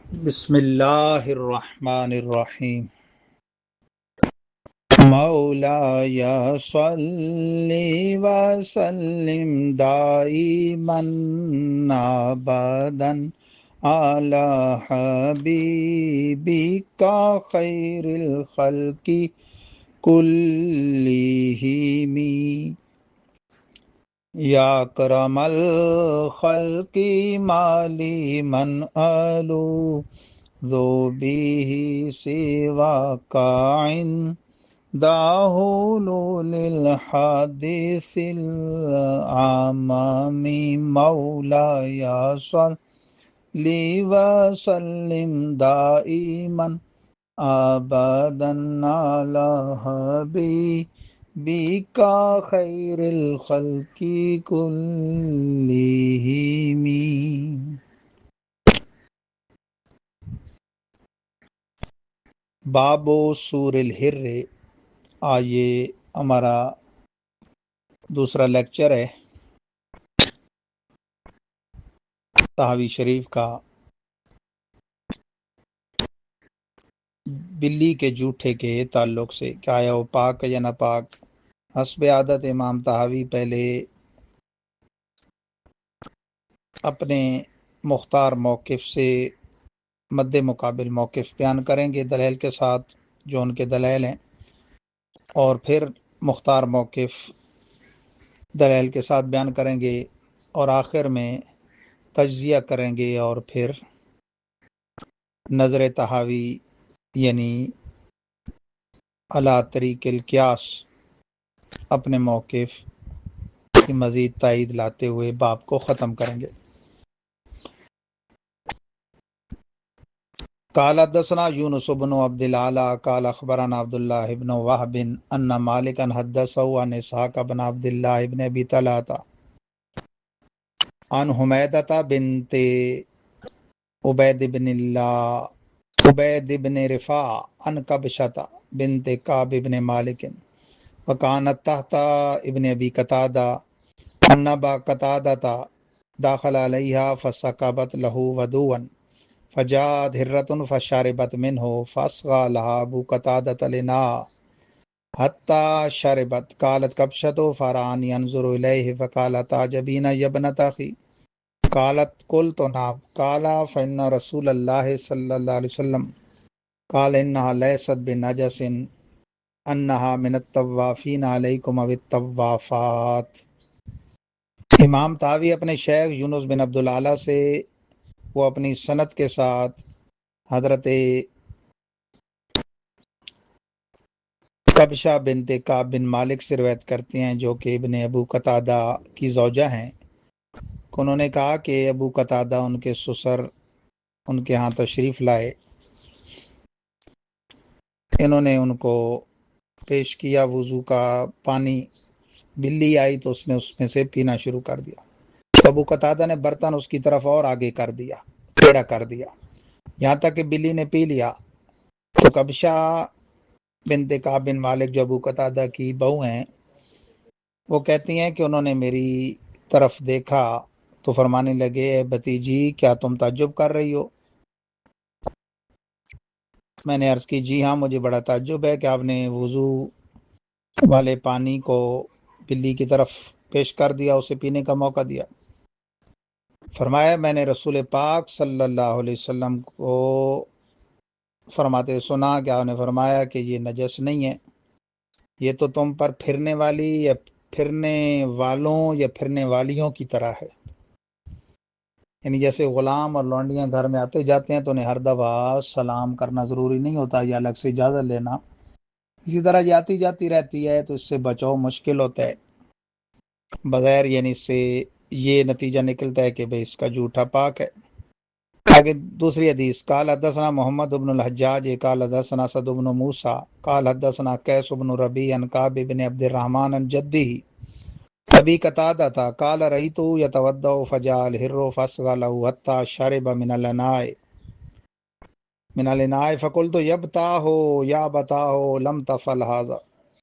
بسم اللہ الرحمن الرحیم مولاي صل وسلم دائما ابدا على حبيبك خير الخلق كلهم یا کرم الخلق مالی من آلو ذو به سواك عند حلول الحادث العمام مولاي صل وسلم دائما ابدا على حبيبك خير الخلق كلهم۔ باب سور الحر، یہ ہمارا دوسرا لیکچر ہے طحاوی شریف کا، بلی کے جوٹے کے تعلق سے، کیا آیا وہ پاک ہے یا نہ پاک۔ حسب عادت امام طحاوی پہلے اپنے مختار موقف سے مد مقابل موقف بیان کریں گے دلائل کے ساتھ جو ان کے دلائل ہیں، اور پھر مختار موقف دلائل کے ساتھ بیان کریں گے، اور آخر میں تجزیہ کریں گے، اور پھر نظر طحاوی یعنی علی طریق القیاس اپنے موقف کی مزید تائید لاتے ہوئے باب کو ختم کریں گے۔ قال حدثنا یونس بن عبد العلا قال اخبرنا عبد الله بن وهب ان مالكا حدثه عن اسحاق بن عبد الله بن ابي طلحه عن حمیدة بنت عبید بن رفاع عن کبشة بنت کعب بن مالک وكانت تحت ابن ابي قتادة ان ابا قتادة داخل عليها فسكبت له ودوا فجاءت هرة فشربت منه فأصغى لها أبو قتادة الإناء حتى شربت قالت كبشة فرآني أنظر إليه فقال تعجبين يا ابنة أخي قالت قلت نعم قال فإن رسول الله صلى الله عليه وسلم قال إنها ليست بنجس انہا من الطوافین علیکم او الطوافات۔ امام طحاوی اپنے شیخ یونس بن عبد العلا سے وہ اپنی سند کے ساتھ حضرت کبشہ بنت کعب بن مالک سے روایت کرتے ہیں جو کہ ابن ابو قتادہ کی زوجہ ہیں، انہوں نے کہا کہ ابو قتادہ ان کے سسر ان کے ہاں تشریف لائے، انہوں نے ان کو پیش کیا وضو کا پانی، بلی آئی تو اس نے اس میں سے پینا شروع کر دیا، تو ابو قتادہ نے برتن اس کی طرف اور آگے کر دیا، ٹیڑھا کر دیا، یہاں تک کہ بلی نے پی لیا۔ تو کبشہ بنت کعب بن مالک جو ابو قتادہ کی بہو ہیں، وہ کہتی ہیں کہ انہوں نے میری طرف دیکھا تو فرمانے لگے اے بھتیجی کیا تم تعجب کر رہی ہو؟ میں نے عرض کی جی ہاں مجھے بڑا تعجب ہے کہ آپ نے وضو والے پانی کو بلی کی طرف پیش کر دیا، اسے پینے کا موقع دیا۔ فرمایا میں نے رسول پاک صلی اللہ علیہ وسلم کو فرماتے سنا کہ آپ نے فرمایا کہ یہ نجس نہیں ہے، یہ تو تم پر پھرنے والی یا پھرنے والوں یا پھرنے والیوں کی طرح ہے، یعنی جیسے غلام اور لونڈیاں گھر میں آتے جاتے ہیں تو انہیں ہر دفعہ سلام کرنا ضروری نہیں ہوتا یا الگ سے اجازت لینا، اسی طرح یہ آتی جاتی رہتی ہے تو اس سے بچاؤ مشکل ہوتا ہے، بغیر یعنی اس سے یہ نتیجہ نکلتا ہے کہ بھئی اس کا جھوٹا پاک ہے۔ آگے دوسری حدیث قال حدثنا محمد بن الحجاج قال حدثنا اسد بن موسیٰ قال حدثنا قیس بن ربیع عن کعب بن عبد الرحمن عن جدہ ابی قتادہ تھا قال رأیت یتوضأ فجاء الحر فاصغى له حتى شرب من الاناء فقلت یا بتاه لم تفعل هذا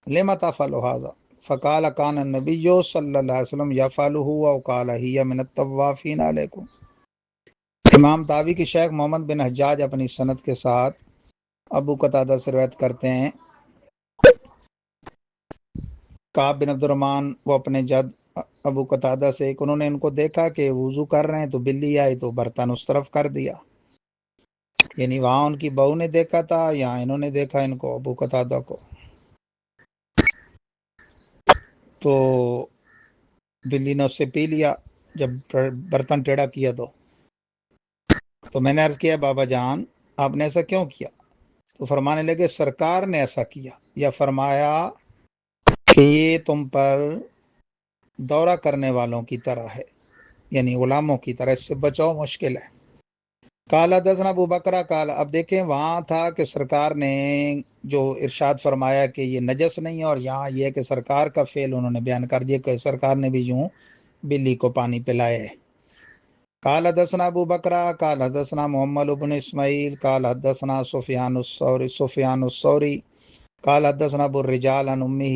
لم تفعل هذا فقال كان النبي صلی اللہ علیہ وسلم يفعله او قال هي من الطوافین علیکم۔ امام طاوی کے شیخ محمد بن حجاج اپنی سند کے ساتھ ابو قتادہ سے روایت کرتے ہیں، کعب بن عبد الرحمن وہ اپنے جد ابو قتادہ سے انہوں نے ان کو دیکھا کہ وضو کر رہے ہیں تو بلی آئی تو برتن اس طرف کر دیا، یعنی وہاں ان کی بہو نے دیکھا تھا، یہاں انہوں نے دیکھا ان کو ابو قتادہ کو، تو بلی نے اس سے پی لیا جب برتن ٹیڑھا کیا تو میں نے عرض کیا بابا جان آپ نے ایسا کیوں کیا؟ تو فرمانے لگے سرکار نے ایسا کیا، یا فرمایا کہ یہ تم پر دورہ کرنے والوں کی طرح ہے، یعنی غلاموں کی طرح، اس سے بچاؤ مشکل ہے۔ قال حدثنا ابو بکرہ قال، اب دیکھیں وہاں تھا کہ سرکار نے جو ارشاد فرمایا کہ یہ نجس نہیں ہے، اور یہاں یہ ہے کہ سرکار کا فعل انہوں نے بیان کر دیا کہ سرکار نے بھی یوں بلی کو پانی پلائے ہے۔ قال حدثنا ابو بکرہ قال حدثنا محمد بن اسماعیل قال حدثنا سفیان الثوری قال حدثنا ابو الرجال عن امہ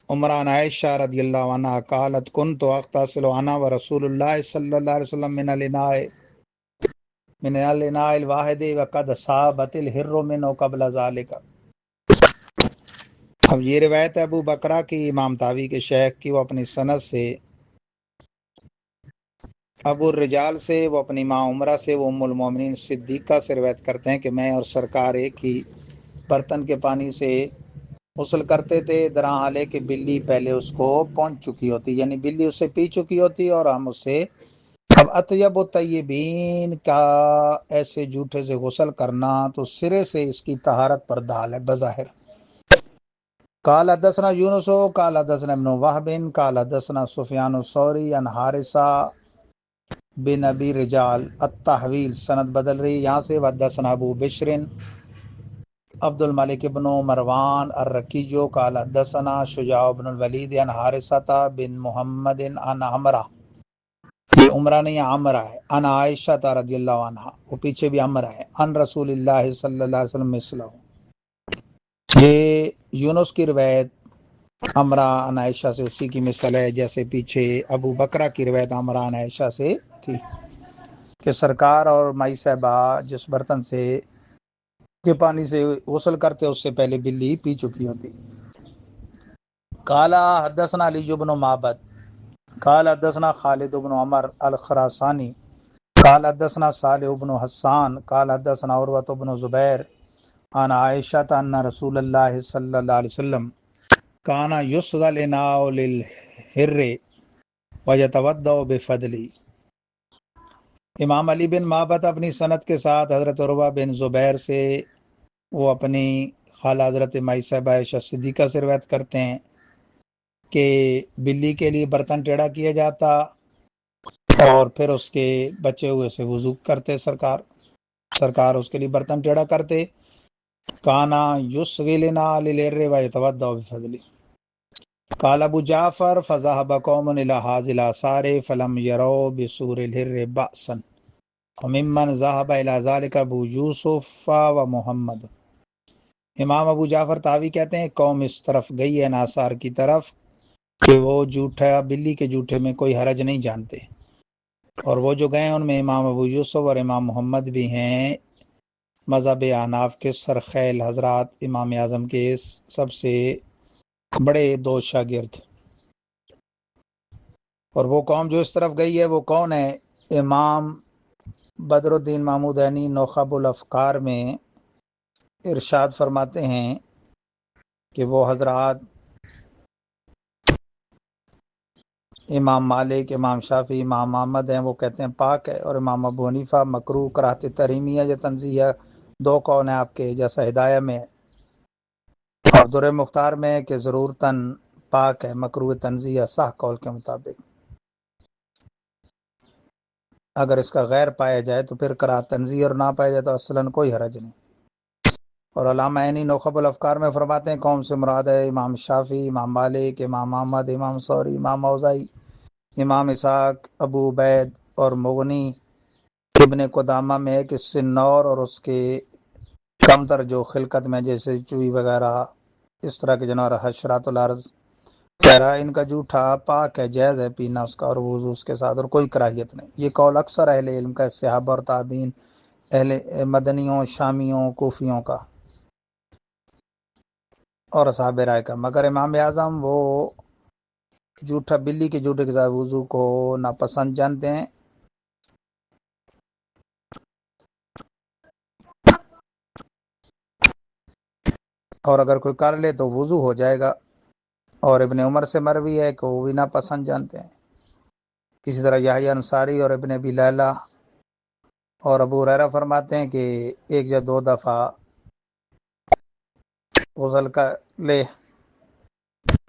عمران عائشہ رضی اللہ عنہ قالت کنت اغتسل انا ورسول اللہ صلی اللہ علیہ وسلم من الاناء الواحد وقد صابت الحر منه قبل ذلك۔ اب یہ روایت ہے ابو بکرہ کی امام طاوی کے شیخ کی، وہ اپنی سند سے ابو الرجال سے، وہ اپنی ماں عمرہ سے، وہ ام المومنین صدیقہ سے روایت کرتے ہیں کہ میں اور سرکار ایک ہی برتن کے پانی سے غسل کرتے تھے، درا حالے کہ بلی پہلے اس کو پہنچ چکی ہوتی، یعنی بلی اس سے پی چکی ہوتی اور ہم اس سے۔ اب اطیب الطیبین کا ایسے جھوٹے سے غسل کرنا تو سرے سے اس کی طہارت پر دال ہے بظاہر۔ قال حدثنا یونس قال حدثنا ابن وهب قال حدثنا سفیان الثوری عن حارثہ بن ابی رجال التحویل، سند بدل رہی یہاں سے، حدثنا ابو بشر عبد الملک بن مروان الرقیو قال حدثنا شجاع بن الولید عن حارثہ بن محمد عن عمرہ، یہ عمرہ نہیں عمرہ ہے، عن عائشہ رضی اللہ عنہ، وہ پیچھے بھی عمرہ ہے، عن رسول اللہ صلی اللہ علیہ وسلم مثلہ، یہ یونس کی روایت عمرہ عن عائشہ سے اسی کی مثل ہے جیسے پیچھے ابو بکرہ کی روایت عمرہ عن عائشہ سے تھی کہ سرکار اور مائی صاحبہ جس برتن سے کے پانی سے غسل کرتے اس سے پہلے بلی پی چکی ہوتی۔ قال حدثنا علی بن معبد قال حدثنا خالد بن عمر الخراسانی قال حدثنا صالح بن حسان قال حدثنا عروة بن زبیر عن عائشہ ان رسول اللہ صلی اللہ علیہ وسلم کان یصغى الاناء للحر ویتوضأ بفضلہ۔ امام علی بن معبد اپنی سند کے ساتھ حضرت عروہ بن زبیر سے، وہ اپنی خالہ حضرت مائی صاحبہ عائشہ صدیقہ سے روایت کرتے ہیں کہ بلی کے لیے برتن ٹیڑھا کیا جاتا اور پھر اس کے بچے ہوئے سے وضو کرتے، سرکار اس کے لیے برتن ٹیڑھا کرتے۔ کانا یصغی الاناء للحر ویتوضأ بفضلہ۔ قال ابو جعفر فذهب قوم الى هذه الاثار فلم يروا بسور الحر بأسا وممن ذهب الى ذلك ابو یوسف و محمد۔ امام ابو جعفر طاوی کہتے ہیں قوم اس طرف گئی ہے ناصار کی طرف کہ وہ جھوٹا بلی کے جھوٹے میں کوئی حرج نہیں جانتے، اور وہ جو گئے ان میں امام ابو یوسف اور امام محمد بھی ہیں، مذہب احناف کے سرخیل حضرات، امام اعظم کے سب سے بڑے دو شاگرد۔ اور وہ قوم جو اس طرف گئی ہے وہ کون ہے؟ امام بدر الدین محمود عینی نخب الافکار میں ارشاد فرماتے ہیں کہ وہ حضرات امام مالک، امام شافعی، امام احمد ہیں، وہ کہتے ہیں پاک ہے، اور امام ابو حنیفہ مکروہ کراہت تحریمیہ یا تنزیہ، دو قول ہیں آپ کے جیسا ہدایہ میں ہے، اور در مختار میں کہ ضرورتاً پاک ہے، مکروہ تنزیہ صح قول کے مطابق۔ اگر اس کا غیر پایا جائے تو پھر کراہت تنزیہ، اور نہ پایا جائے تو اصلاً کوئی حرج نہیں۔ اور علامہ عینی نخب الافکار میں فرماتے ہیں قوم سے مراد ہے امام شافعی، امام مالک، امام احمد، امام ثوری، امام اوزاعی، امام اسحاق، ابو عبید اور مغنی ابن قدامہ میں ہے کہ سنور اور اس کے کم تر جو خلقت میں جیسے چوئی وغیرہ اس طرح کے جانور، حشرات الارض کہہ رہا ہے ان کا جھوٹا پاک ہے، جائز ہے پینا اس کا اور وضو اس کے ساتھ، اور کوئی کراہیت نہیں۔ یہ قول اکثر اہل علم کا، صحابہ اور تابعین، اہل مدنیوں، شامیوں، کوفیوں کا اور اصحاب رائے کا، مگر امام اعظم وہ جھوٹا بلی کے جھوٹے کے ساتھ وضو کو ناپسند جانتے ہیں۔ اور اگر کوئی کر لے تو وضو ہو جائے گا، اور ابن عمر سے مروی ہے کہ وہ بھی ناپسند جانتے ہیں۔ اسی طرح یحییٰ انصاری اور ابن ابی لیلہ اور ابو ہریرہ فرماتے ہیں کہ ایک یا دو دفعہ غسل کر لے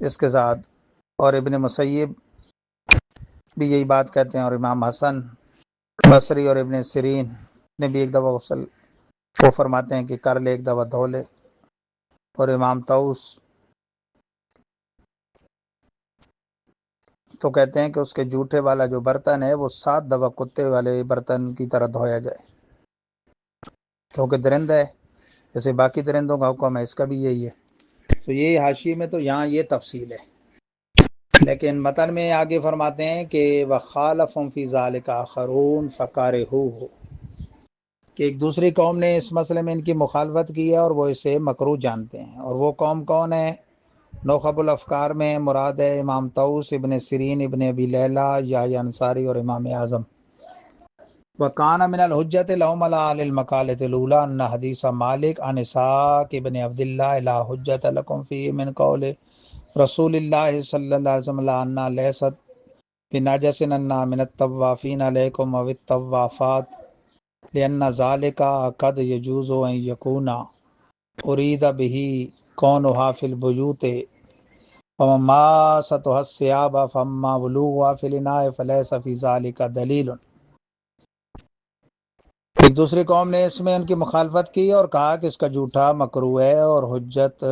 اس کے ساتھ، اور ابن مسیب بھی یہی بات کہتے ہیں، اور امام حسن بصری اور ابن سیرین نے بھی ایک دفعہ غسل وہ فرماتے ہیں کہ کر لے، ایک دفعہ دھو لے، اور امام طاؤس تو کہتے ہیں کہ اس کے جھوٹے والا جو برتن ہے وہ 7 دفعہ کتے والے برتن کی طرح دھویا جائے، کیونکہ درندہ ہے جیسے باقی درندوں کا حکم ہے، اس کا بھی یہی ہے۔ تو یہ حاشیے میں تو یہاں یہ تفصیل ہے، لیکن متن میں آگے فرماتے ہیں کہ وَخَالَفَهُمْ فِي ذَلِكَ آخَرُونَ فَكَرِهُوهُ، کہ ایک دوسری قوم نے اس مسئلے میں ان کی مخالفت کی ہے اور وہ اسے مکروہ جانتے ہیں، اور وہ قوم کون ہے؟ نخب الافکار میں مراد ہے امام طاؤس، ابن سیرین، ابن ابی لیلہ، یحییٰ انصاری اور امام اعظم۔ وَكَانَ مِنَ الْحُجَّةِ لَهُمْ عَلَىٰ أَهْلِ الْمَقَالَةِ الْأُولَىٰ أَنَّ حَدِيثَ مالك عن إسحاق ابن عبد الله لا حجة لكم فيه من قول رسول الله صلى الله عليه وسلم أنها ليست بنجس أنها من الطوافين عليكم أو الطوافات، لأن ذلك قد يجوز أن يكون أريد به كونها في البيوت، ومماستها الثياب، فأما بلوغها في الإناء فليس في ذلك دليل۔ ایک دوسری قوم نے اس میں ان کی مخالفت کی اور کہا کہ اس کا جھوٹا مکروہ ہے، اور حجت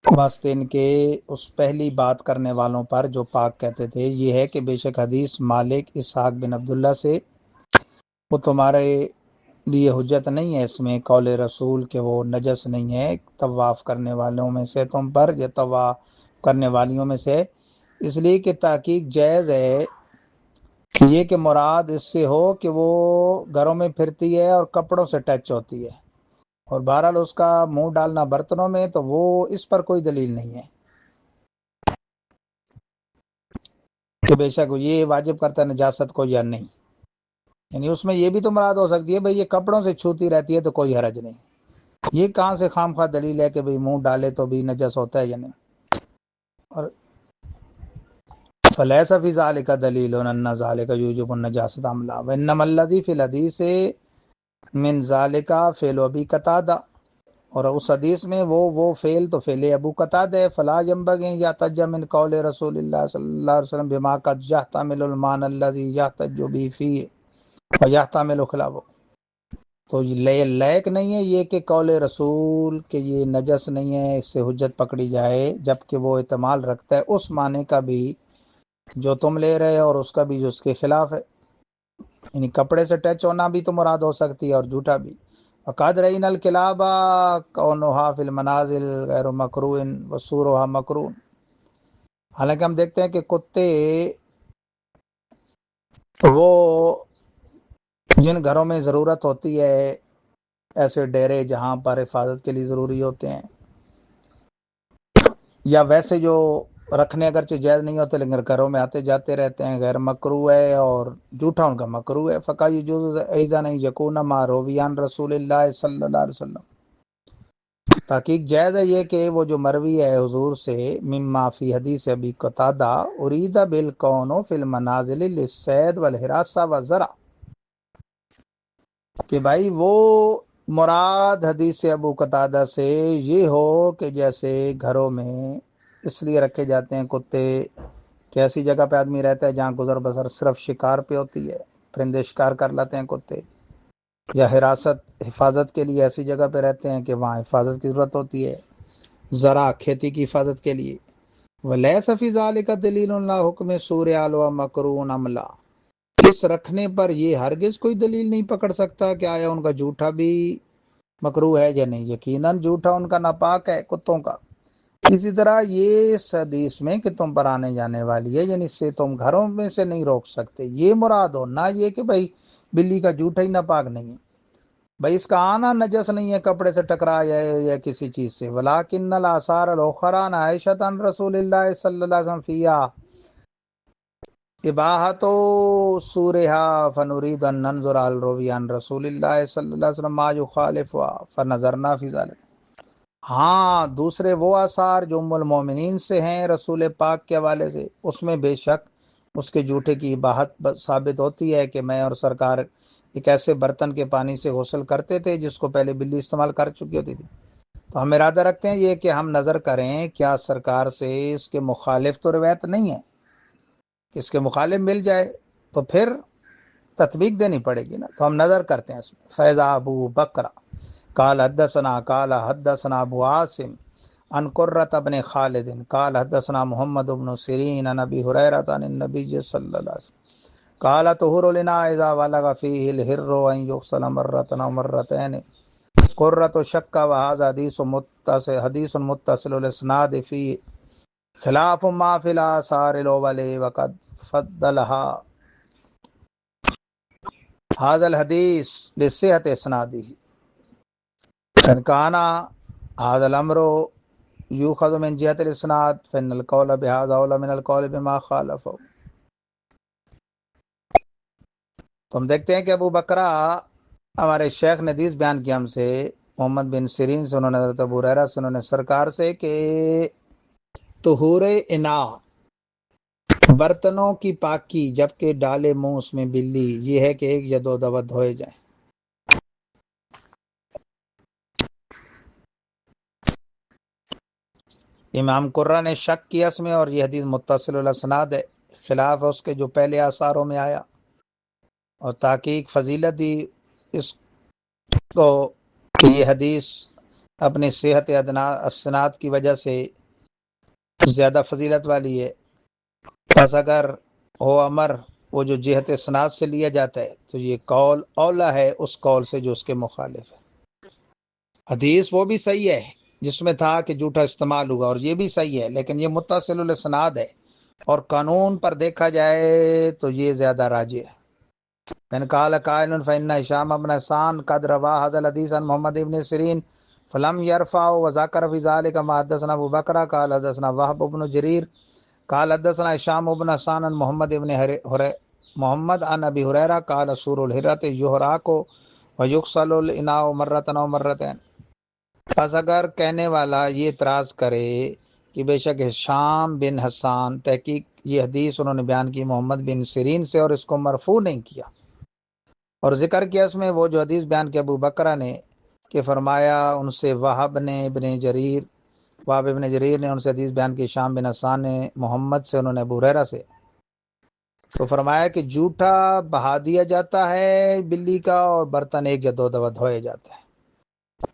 بست ان کے اس پہلی بات کرنے والوں پر جو پاک کہتے تھے یہ ہے کہ بے شک حدیث مالک اسحاق بن عبداللہ سے وہ تمہارے لیے حجت نہیں ہے، اس میں قول رسول کہ وہ نجس نہیں ہے طواف کرنے والوں میں سے تم پر، یا طواف کرنے والیوں میں سے، اس لیے کہ تحقیق جائز ہے یہ کہ مراد اس سے ہو کہ وہ گھروں میں پھرتی ہے اور کپڑوں سے ٹچ ہوتی ہے، اور بہرحال اس کا منہ ڈالنا برتنوں میں تو وہ اس پر کوئی دلیل نہیں ہے کہ بے شک یہ واجب کرتا ہے نجاست کو یا نہیں، یعنی اس میں یہ بھی تو مراد ہو سکتی ہے بھئی یہ کپڑوں سے چھوتی رہتی ہے تو کوئی حرج نہیں، یہ کہاں سے خام خواہ دلیل ہے کہ بھئی منہ ڈالے تو بھی نجس ہوتا ہے یا نہیں۔ اور فلیس فی ذالک دلیل ان ذالک یوجب النجاست ام لا، وانما الذی فی الحدیث من ذالک فعل ابی قتادہ، اور اس حدیث میں وہ فعل تو فعل ابو قتادہ ہے، فلا ينبغي یحتج من قول رسول اللہ صلی اللہ علیہ وسلم بما قد یحتمل المعنى الذي يحتج به فيه ويحتمل خلافه، تو لائق نہیں ہے یہ کہ قول رسول کہ یہ نجس نہیں ہے اس سے حجت پکڑی جائے، جبکہ وہ احتمال رکھتا ہے اس معنی کا بھی جو تم لے رہے اور اس کا بھی جو اس کے خلاف ہے، یعنی کپڑے سے ٹچ ہونا بھی تو مراد ہو سکتی ہے اور جھوٹا بھی۔ وقد رأينا الكلاب كونها في المنازل غیر مکروہ وسورها مکروہ، حالانکہ ہم دیکھتے ہیں کہ کتے وہ جن گھروں میں ضرورت ہوتی ہے، ایسے ڈیرے جہاں پر حفاظت کے لیے ضروری ہوتے ہیں، یا ویسے جو رکھنے اگرچہ جائز نہیں ہوتے لیکن گھروں میں آتے جاتے رہتے ہیں، غیر مکروہ ہے اور جھوٹا ان کا مکروہ ہے۔ فقہ یجوز ایضا ان یکون ما روی عن رسول اللہ صلی اللہ علیہ وسلم، تحقیق جائز ہے یہ کہ وہ جو مروی ہے حضور سے، مما فی حدیث ابی قتادہ ارید بالکون فی المنازل للصید والحراسہ والزرع، کہ بھائی وہ مراد حدیث ابو قتادہ سے یہ ہو کہ جیسے گھروں میں اس لیے رکھے جاتے ہیں کتے کہ ایسی جگہ پہ آدمی رہتا ہے جہاں گزر بسر صرف شکار پہ ہوتی ہے، پرندے شکار کر لیتے ہیں کتے، یا حفاظت کے لیے ایسی جگہ پہ رہتے ہیں کہ وہاں حفاظت کی ضرورت ہوتی ہے، زرع کھیتی کی حفاظت کے لیے۔ وَلَيْسَ فِي ذَلِكَ دَلِيلٌ لَا حُکْمِ سُورِیَالُ وَمَکْرُوٌ أَمْ لَا، اس رکھنے پر یہ ہرگز کوئی دلیل نہیں پکڑ سکتا کہ آیا ان کا جھوٹا بھی مکروہ ہے یا نہیں، یقیناً جھوٹا ان کا ناپاک ہے کتوں کا، اسی طرح یہ اس حدیث میں کہ تم پر آنے جانے والی ہے، یعنی اس سے تم گھروں میں سے نہیں روک سکتے، یہ مراد ہو، نہ یہ کہ بھائی بلی کا جھوٹا ہی ناپاک نہیں ہے، بھائی اس کا آنا نجس نہیں ہے کپڑے سے ٹکرایا یا کسی چیز سے۔ ولیکن الاثار الاخرى عن عائشہ عن رسول اللہ صلی اللہ علیہ وسلم فیہا اباحت سورها فنريد ان ننظر على الروی عن رسول اللہ صلی اللہ علیہ وسلم ما يخالفها فنظرنا فی ذلك۔ ہاں دوسرے وہ آثار جو ام المومنین سے ہیں رسول پاک کے حوالے سے، اس میں بے شک اس کے جھوٹے کی اباحت ثابت ہوتی ہے کہ میں اور سرکار ایک ایسے برتن کے پانی سے غسل کرتے تھے جس کو پہلے بلی استعمال کر چکی ہوتی تھی، تو ہم ارادہ رکھتے ہیں یہ کہ ہم نظر کریں کیا سرکار سے اس کے مخالف تو روایت نہیں ہے، کہ اس کے مخالف مل جائے تو پھر تطبیق دینی پڑے گی نا، تو ہم نظر کرتے ہیں اس میں۔ فیضا ابو بکر قال حدثنا ابو عاصم عن قرۃ بن خالد قال حدثنا محمد بن سیرین عن ابی ہریرہ عن النبی صلی اللہ علیہ وسلم قال طہور الاناء اذا ولغ فیہ الحر ان یغسل مرۃ او مرتين قرۃ شک وهذا حدیث متصل الاسناد فی خلاف ما فی الاثار الاول وقد فضلها هذا الحدیث لصحت اسناده ان كان هذا الامر یوخذ من جهت الاسناد فان القول بهذا اولى من القول بما خالفه۔ تو ہم دیکھتے ہیں کہ ابو بکرہ ہمارے شیخ نے حدیث بیان کی ہم سے محمد بن سیرین سے، انہوں نے حضرت ابو ہریرہ سے، انہوں نے سرکار سے کہ طہور انا برتنوں کی پاکی جبکہ ڈالے منہ اس میں بلی، یہ ہے کہ ایک یا دو دفعہ دھوئے جائیں۔ امام قرہ نے شک کیا اس میں، اور یہ حدیث متصل الاسناد ہے، خلاف اس کے جو پہلے آثاروں میں آیا، اور تحقیق فضیلت دی اس کو کہ یہ حدیث اپنی صحت اسناد کی وجہ سے زیادہ فضیلت والی ہے۔ پس اگر ہو امر وہ جو جہت اسناد سے لیا جاتا ہے تو یہ قول اولا ہے اس قول سے جو اس کے مخالف ہے۔ حدیث وہ بھی صحیح ہے جس میں تھا کہ جھوٹا استعمال ہوگا، اور یہ بھی صحیح ہے، لیکن یہ متصل الاسناد ہے، اور قانون پر دیکھا جائے تو یہ زیادہ راجح ہے۔ من قال قائل فإن هشام بن حسان قد روى هذا الحديث عن محمد بن سيرين فلم يرفع وذكر في ذلك ما حدثنا ابو بكر قال حدثنا وهب بن جرير قال حدثنا هشام بن حسان عن محمد عن ابي هريره قال سور الهرة يهراق ويغسل الاناء مرة او مرتين۔ پس اگر کہنے والا یہ اعتراض کرے کہ بے شک ہشام بن حسان، تحقیق یہ حدیث انہوں نے بیان کی محمد بن سیرین سے اور اس کو مرفوع نہیں کیا، اور ذکر کیا اس میں وہ جو حدیث بیان کیا ابو بکرہ نے کہ فرمایا ان سے وہب ابن جریر نے ان سے حدیث بیان کی شام بن حسان نے محمد سے، انہوں نے ابو ہریرہ سے، تو فرمایا کہ جھوٹا بہا دیا جاتا ہے بلی کا، اور برتن ایک یا دو دفعہ دھوئے جاتا ہے۔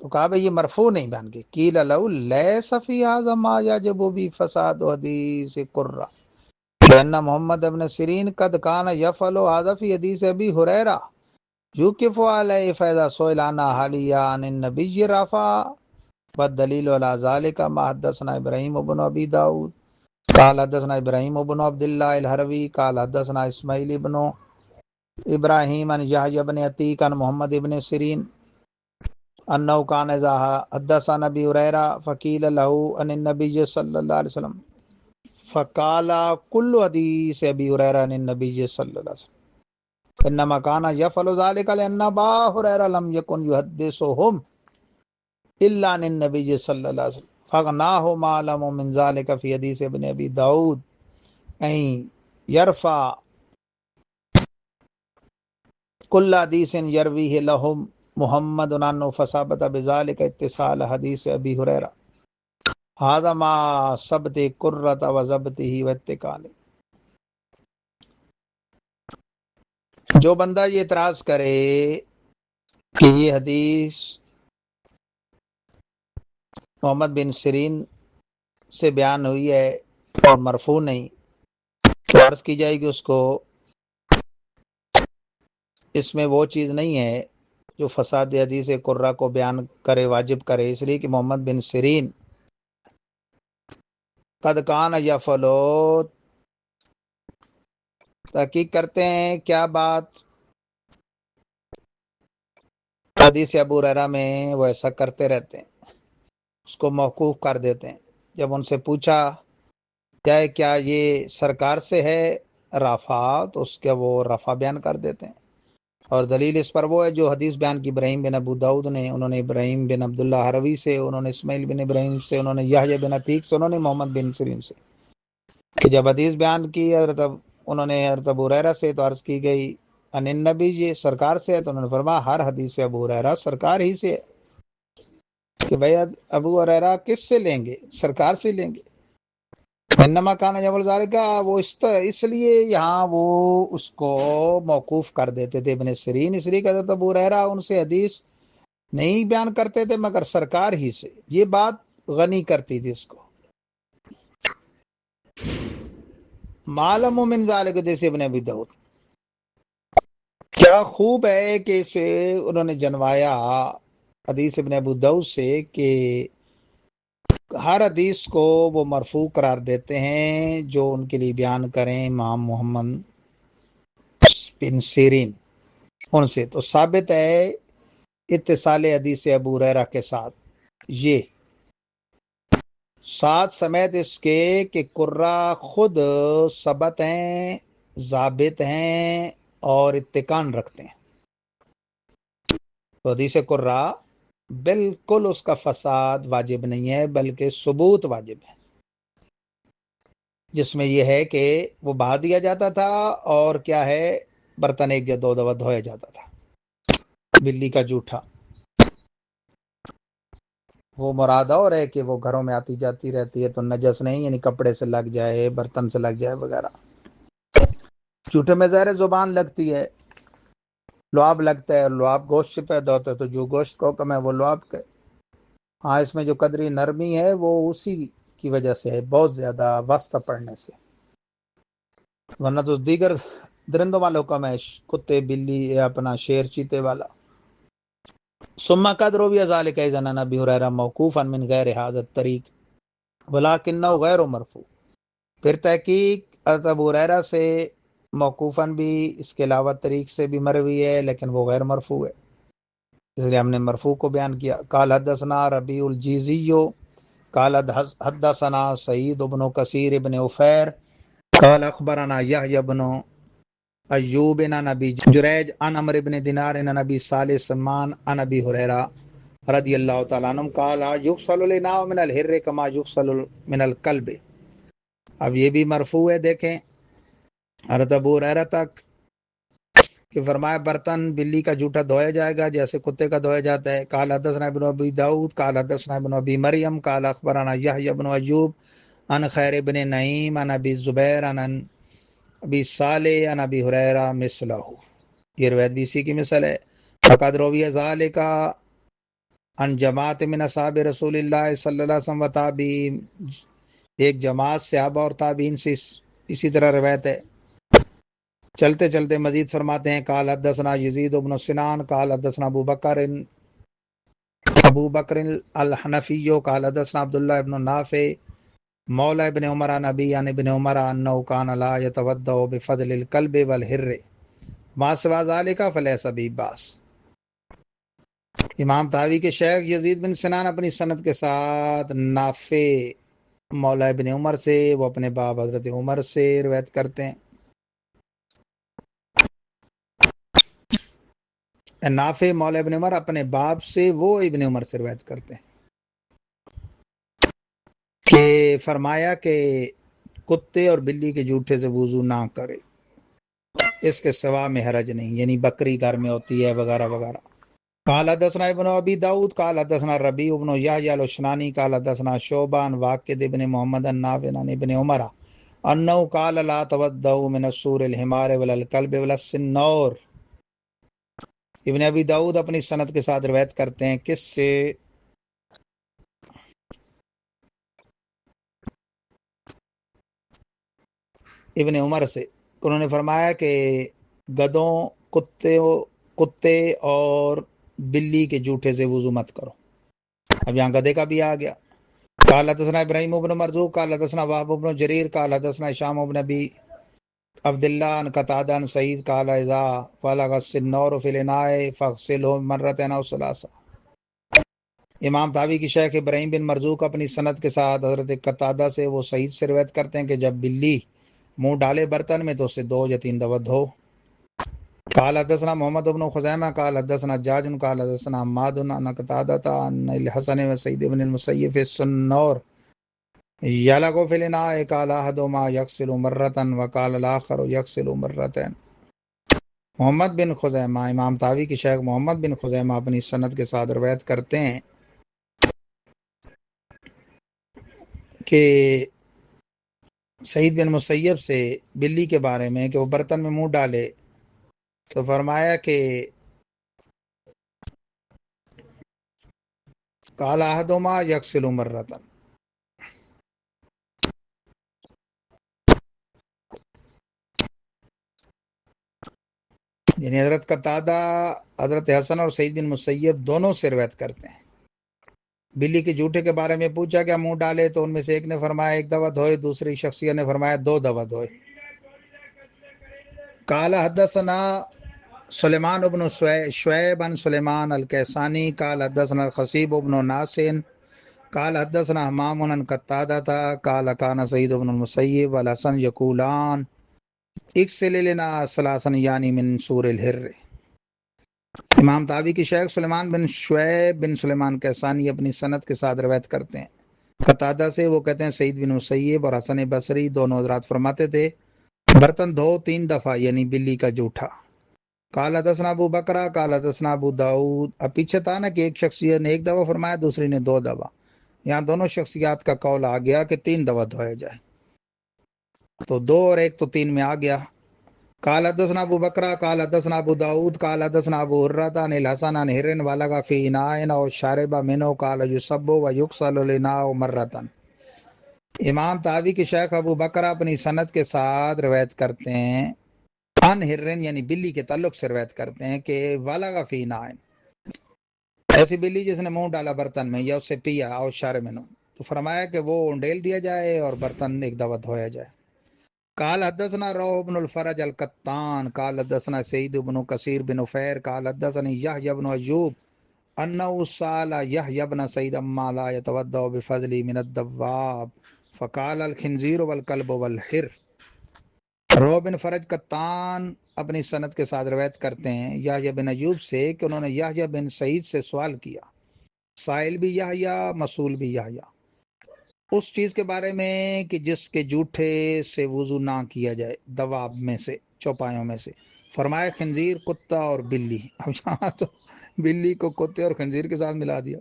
تو کہا بھئی یہ مرفوع نہیں بیان کی، قیل لہو لیس فی ھذا ما یجب بی فساد حدیث قرہ لأن محمد ابن سیرین قد کان یفعل ھذا فی حدیث ابی ہریرہ یوقف علیہ فاذا سئل عن حالیہ عن النبی رفع والدلیل علی ذلك ما حدثنا ابراہیم بن ابی داؤد قال حدثنا ابراہیم بن عبد اللہ الحروی قال حدثنا اسماعیل بن ابراہیم عن یحیی بن عتیق عن محمد بن سیرین انه كان اذا حدث عن ابي هريره فقيل له عن النبي صلى الله عليه وسلم فقال كل حديث ابي هريره عن النبي صلى الله عليه وسلم انما كان يفعل ذلك لان ابا هريره لم يكن يحدثهم الا عن النبي صلى الله عليه وسلم فغناه ما علم من ذلك في حديث ابن ابي داود ان يرفع كل حديث يرويه لهم محمد عنہ فثابت بذلك اتصال حدیث ابی ہریرہ هذا ما ثبت قرۃ و ضبطہ و اتقال۔ جو بندہ یہ اعتراض کرے کہ یہ حدیث محمد بن سیرین سے بیان ہوئی ہے اور مرفوع نہیں، تو عرض کی جائے گی اس کو اس میں وہ چیز نہیں ہے جو فساد حدیث قرہ کو بیان کرے، واجب کرے، اس لیے کہ محمد بن سیرین قد کان یفعلو، تحقیق کرتے ہیں کیا بات، حدیث ابو ہریرہ میں وہ ایسا کرتے رہتے ہیں، اس کو موقوف کر دیتے ہیں۔ جب ان سے پوچھا جائے کیا یہ سرکار سے ہے رفع، تو اس کے وہ رفع بیان کر دیتے ہیں، اور دلیل اس پر وہ ہے جو حدیث بیان کی ابراہیم بن ابو داؤد نے، انہوں نے ابراہیم بن عبداللہ حروی سے، انہوں نے اسماعیل بن ابراہیم سے، انہوں نے یحییٰ بن عتیق سے، انہوں نے محمد بن سیرین سے، کہ جب حدیث بیان کی انہوں نے حضرت ابو ہریرہ سے تو عرض کی گئی ان النبی، یہ سرکار سے ہے، تو انہوں نے فرمایا ہر حدیث ابو ہریرہ سرکار ہی سے ہے، کہ بھئی ابو ہریرہ کس سے لیں گے؟ سرکار سے لیں گے۔ انما کان یعمل ذالک، وہ اس لیے یہاں وہ اس کو موقوف کر دیتے تھے ابن سیرین، اس لیے کہ حضرت ابو ہریرہ ان سے حدیث نہیں بیان کرتے تھے مگر سرکار ہی سے، یہ بات غنی کرتی تھی اس کو۔ معلوم من ذالک، جیسے ابن ابی داؤد، کیا خوب ہے کہ اسے انہوں نے جنوایا حدیث ابن ابو داؤد سے کہ ہر حدیث کو وہ مرفوع قرار دیتے ہیں جو ان کے لیے بیان کریں امام محمد بن سیرین ان سے، تو ثابت ہے اتصال حدیث ابو ہریرہ کے ساتھ، یہ ساتھ سمیت اس کے کہ قرہ خود ثبت ہیں، ضابط ہیں اور اتقان رکھتے ہیں، تو حدیث قرہ بالکل اس کا فساد واجب نہیں ہے بلکہ ثبوت واجب ہے، جس میں یہ ہے کہ وہ بہا دیا جاتا تھا اور کیا ہے برتن ایک یا دو دفعہ دھویا جاتا تھا، بلی کا جوٹھا، وہ مراد اور ہے کہ وہ گھروں میں آتی جاتی رہتی ہے تو نجس نہیں، یعنی کپڑے سے لگ جائے، برتن سے لگ جائے وغیرہ۔ جوٹے میں زہر زبان لگتی ہے، لعاب لگتا ہے، اور لعاب گوشت سے پیدا ہوتا ہے، تو جو گوشت کو حکم ہے وہ لعاب کا، ہاں اس میں جو قدری نرمی ہے وہ اسی کی وجہ سے ہے، بہت زیادہ واسطہ پڑنے سے، ورنہ تو دیگر درندوں والا حکم ہے، کتے بلی یا اپنا شیر چیتے والا۔ ثم قد روی ذلك اذا عن ابي هريره موقوفا من غیر هذا الطريق ولكنه غیر مرفوع، پھر تحقیق حضرت ابو ہریرہ سے موقوفاً بھی اس کے علاوہ طریق سے بھی مروی ہے لیکن وہ غیر مرفوع ہے، اس لیے ہم نے مرفوع کو بیان کیا۔ قال حدثنا ربیع الجیزی قال حدثنا سعید بن کثیر بن عفیر قال اخبرنا یحییٰ بن ایوب عن ابی جریج عن عمرو بن دینار عن ابی صالح سمان عن ابی ہریرہ رضی اللہ تعالیٰ عنہ قال یغسل الاناء من الحر کما یغسل من الکلب، اب یہ بھی مرفوع ہے، دیکھیں حضرت ابو ہریرہ تک کہ فرمایا برتن بلی کا جوٹا دھویا جائے گا جیسے کتے کا دھویا جاتا ہے۔ قال حدثنا ابن ابی داؤد قال حدثنا ابن ابی مریم قال اخبرنا یحییٰ بن ایوب عن خیر بن نعیم عن ابی زبیر عن ابی صالح عن ابی ہریرہ مثلہ، یہ روایت بھی اسی کی مثل ہے۔ فقد روی ذالک عن جماعت من اصحاب رسول اللہ صلی اللہ علیہ وسلم و تابعین، ایک جماعت صحابہ اور تابعین سے اسی طرح روایت ہے۔ چلتے چلتے مزید فرماتے ہیں قال حدثنا یزید بن سنان قال حدثنا ابو بکر الحنفی قال حدثنا عبداللہ بن نافع مولا ابن عمر عن ابی عن ابن عمر انه كان لا يتوضا بفضل الكلب والحر ما سوى ذلك فليس بباس۔ امام طحاوی کے شیخ یزید بن سنان اپنی سند کے ساتھ نافع مولا ابن عمر سے، وہ اپنے باپ حضرت عمر سے روایت کرتے ہیں، نافع مولا ابن عمر اپنے باپ سے، وہ ابن عمر سے روایت کرتے ہیں کہ فرمایا کہ کتے اور بلی کے جوٹے سے وضو نہ کرے، اس کے سوا میں حرج نہیں، یعنی بکری گھر میں ہوتی ہے وغیرہ وغیرہ۔ قال حدثنا ابن ابی داؤد قال حدثنا ربیع بن یحییٰ الاشنانی قال حدثنا شعبہ عن واقد ابن محمد النافع عن ابن عمر انه قال لا تودعوا من السور الحمار ولا الكلب ولا السنور۔ ابن ابی داؤد اپنی سند کے ساتھ روایت کرتے ہیں، کس سے؟ ابن عمر سے، انہوں نے فرمایا کہ گدوں، کتے اور بلی کے جوٹے سے وضو مت کرو۔ اب یہاں گدے کا بھی آ گیا، قال حدثنا ابراہیم بن مرزوق قال حدثنا وهب بن جریر قال حدثنا هشام بن ابی عبد الله عن قتادہ عن سعید قال اذا فلغ السنور في الاناء فاغسله مرتين او ثلاثه۔ امام طاوی کی شیخ ابراہیم بن مرزوق اپنی سند کے ساتھ حضرت قتادہ سے وہ سعید سے روایت کرتے ہیں کہ جب بلی منہ ڈالے برتن میں تو اسے 2 یا 3 دفعہ دھو۔ قال حدثنا محمد بن خزیمہ قال حدثنا جاج قال حدثنا حماد عن قتادہ عن الحسن وسعید بن المسیب في السنور یلغ فی الاناء قال احدهما یغسل مرة وقال الاخر یغسل مرتين۔ محمد بن خزیمہ امام طاوی کی شیخ محمد بن خزیمہ اپنی سند کے ساتھ روایت کرتے ہیں کہ سعید بن مسیب سے بلی کے بارے میں کہ وہ برتن میں منہ ڈالے تو فرمایا کہ قال احدهما یغسل مرة، یعنی حضرت قتادہ حضرت حسن اور سعید بن مسیب دونوں سے روایت کرتے ہیں۔ بلی کے جھوٹے کے بارے میں پوچھا کہ منہ ڈالے تو ان میں سے ایک نے فرمایا 1 دفعہ دھوئے، دوسری شخصیت نے فرمایا 2 دفعہ دھوئے۔ قال حدثنا سلیمان بن شعیب عن سلیمان الکیسانی قال حدثنا الخصیب بن ناصر قال حدثنا حمام عن قتادہ قال كان سعید بن المسیب والحسن یقولان اغسل لنا ثلاثا یعنی من سور الحر۔ امام طاوی کی شیخ سلیمان بن شعیب بن سلیمان کیسانی اپنی سند کے ساتھ روایت کرتے ہیں قتادہ سے، وہ کہتے ہیں سعید بن مسیب اور حسن بصری دونوں حضرات فرماتے تھے برتن دھو 3 دفعہ یعنی بلی کا جھوٹا۔ قال حدثنا ابو بکرہ قال حدثنا ابو داؤد۔ اب پیچھے تھا نا کہ ایک شخصیت نے 1 دفعہ فرمایا، دوسری نے 2 دفعہ، یہاں دونوں شخصیات کا قول آ گیا کہ 3 دفعہ دھویا جائے، تو 2 اور 1 تو 3 میں آ گیا۔ قال حدثنا ابو بکرہ قال حدثنا ابو داؤد قال حدثنا ابو ہریرہ عن الحسن عن ہر ولغ فی اناء او شرب منه قال یصب ویغسل الاناء مرة۔ امام طاوی کے شیخ ابو بکرہ اپنی سند کے ساتھ روایت کرتے ہیں عن ہرن یعنی بلی کے تعلق سے روایت کرتے ہیں کہ ولغ فی اناء، ایسی بلی جس نے منہ ڈالا برتن میں یا اس سے پیا او شرب منه، تو فرمایا کہ وہ انڈیل دیا جائے اور برتن 1 دفعہ دھویا جائے۔ قال حدثنا روح بن الفرج القطان قال حدثنا سعید بن کثیر بن نفیر قال حدثني یحیی بن ایوب انه سال یحیی بن سعید اما لا يتوضا بفضل من الدواب فقال الخنزیر والکلب والحر۔ روح بن فرج قطان اپنی سند کے ساتھ روایت کرتے ہیں یحیی بن ایوب سے کہ انہوں نے یحیی بن سعید سے سوال کیا، سائل بھی یحیی مسئول بھی یحیی، اس چیز کے بارے میں کہ جس کے جھوٹے سے وضو نہ کیا جائے دواب میں سے، چوپایوں میں سے، فرمایا خنزیر، کتا اور بلی۔ اب یہاں تو بلی کو کتے اور خنزیر کے ساتھ ملا دیا۔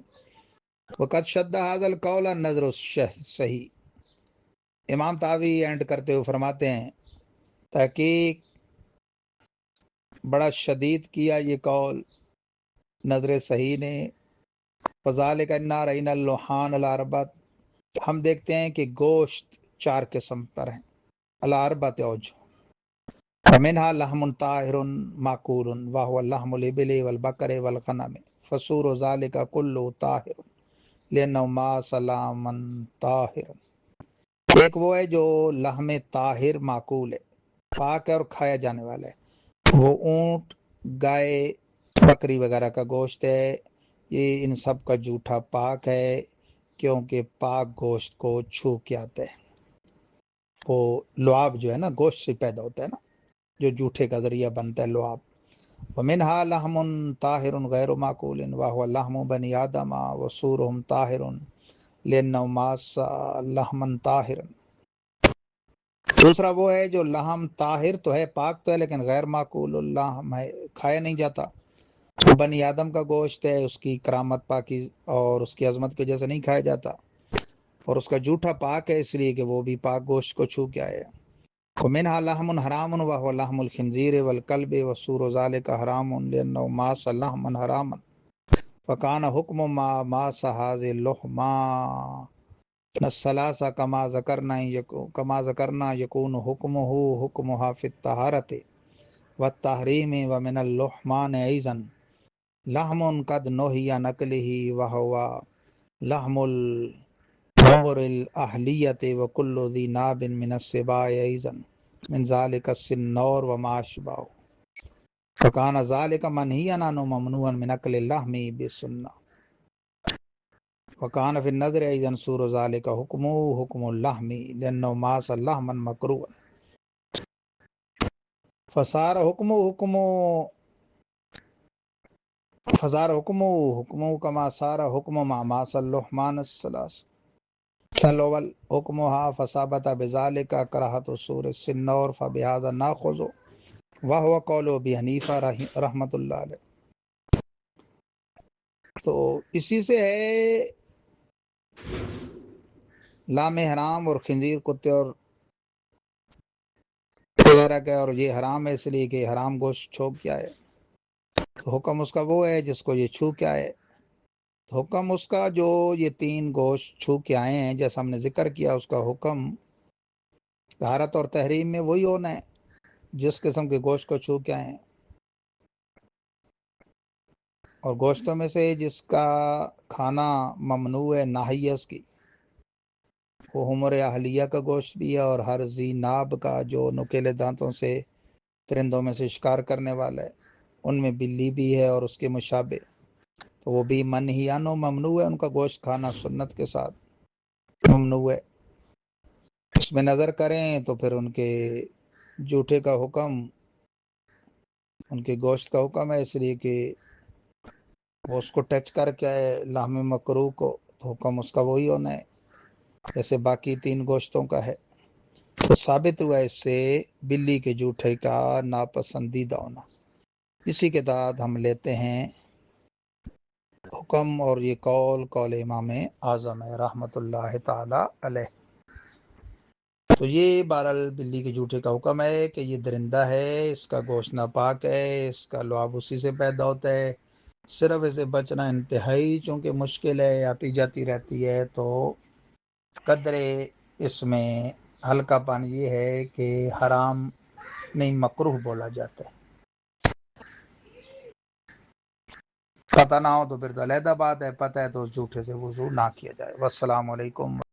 وقت شد هذا القول النظر صحیح۔ امام طاوی اینڈ کرتے ہوئے فرماتے ہیں تحقیق بڑا شدید کیا یہ قول نظر صحیح نے، فذالک انا رأینا اللحان الاربعۃ، ہم دیکھتے ہیں کہ گوشت 4 قسم پر ہیں، الاربعۃ اوجہ، فمنها لحم طاہر معقول وهو لحم الابل والبقر والغنم فسور ذلك كله طاہر لأنه ما سلاما طاہر۔ ایک وہ ہے جو لحم طاہر معقول ہے، پاک ہے اور کھایا جانے والا ہے، وہ اونٹ، گائے، بکری وغیرہ کا گوشت ہے، یہ ان سب کا جھوٹا پاک ہے کیونکہ پاک گوشت کو چھو کے آتا ہے۔ وہ لعاب جو ہے نا گوشت سے پیدا ہوتا ہے نا، جو جھوٹے کا ذریعہ بنتا ہے لعاب۔ ومنها لحم طاہر غیر معقول وهو لحم بنی آدم وسورهم طاہر لأنه ماس لحما طاہرا۔ دوسرا وہ ہے جو لحم طاہر تو ہے، پاک تو ہے، لیکن غیر معقول اللحم ہے، کھایا نہیں جاتا، بنی آدم کا گوشت ہے، اس کی کرامت پاکی اور اس کی عظمت کی وجہ سے نہیں کھایا جاتا، اور اس کا جھوٹا پاک ہے اس لیے کہ وہ بھی پاک گوشت کو چھو کے آئے۔ ومنها لحم حرام وهو لحم الخنزیر والکلب وسور ذلك حرام لأنه ماس لحما حراما فكان حكم ما ماس هذه اللحما الثلاثة كما ذكرنا يكون حكمها في الطهارة والتحريم ومن اللحمان أيضا لحم قد نهي عن أكله وهو لحم عمر الاہلیت وکل ذی ناب من السباع ایضا من ذلك السنور وما اشباہ فکان ذلك منہیا عنہ ممنوعا من اکل اللحم بالسنہ وکان فی النظر ایضا سور ذلك حکمہ حکم اللحم لانه ماس لحما مکروها فصار حکمہ کما صار حکم ما ماس اللحمان الثلاث الاول حکمها فثابت بذلك کراہۃ سور السنور فبهذا ناخذ وهو قول ابی حنیفہ رحمۃ اللہ علیہ۔ تو اسی سے ہے لام حرام اور خنزیر کتے اور وغیرہ کا، اور یہ حرام ہے اس لیے کہ حرام گوشت چھو کیا ہے، تو حکم اس کا وہ ہے جس کو یہ چھو کیا ہے۔ حکم اس کا جو یہ تین گوشت چھو کے آئے ہیں، جیسا ہم نے ذکر کیا، اس کا حکم طہارت اور تحریم میں وہی ہونا ہے جس قسم کے گوشت کو چھو کے آئے ہیں۔ اور گوشتوں میں سے جس کا کھانا ممنوع ہے، ناہی ہے اس کی، وہ حمر اہلیہ کا گوشت بھی ہے، اور ہر ذی ناب کا جو نکیلے دانتوں سے درندوں میں سے شکار کرنے والا ہے، ان میں بلی بھی ہے اور اس کے مشابہ، تو وہ بھی منہیان و ممنوع ہے، ان کا گوشت کھانا سنت کے ساتھ ممنوع ہے۔ اس میں نظر کریں تو پھر ان کے جوٹے کا حکم ان کے گوشت کا حکم ہے، اس لیے کہ وہ اس کو ٹچ کر کے لحم مکروہ کو، تو حکم اس کا وہی ہونا ہے جیسے باقی تین گوشتوں کا ہے۔ تو ثابت ہوا اس سے بلی کے جوٹے کا ناپسندیدہ ہونا۔ اسی کے تحت ہم لیتے ہیں حکم، اور یہ قول امام اعظم ہے رحمۃ اللہ تعالی علیہ۔ تو یہ بہرحال بلی کے جوٹے کا حکم ہے کہ یہ درندہ ہے، اس کا گوشت ناپاک ہے، اس کا لعاب اسی سے پیدا ہوتا ہے، صرف اسے بچنا انتہائی چونکہ مشکل ہے، آتی جاتی رہتی ہے، تو قدرے اس میں ہلکا پانی یہ ہے کہ حرام نہیں مکروہ بولا جاتا ہے۔ پتہ نہ ہو تو پھر تو علیحدہ بات ہے، پتہ ہے تو اس جھوٹے سے وضو نہ کیا جائے۔ والسلام علیکم۔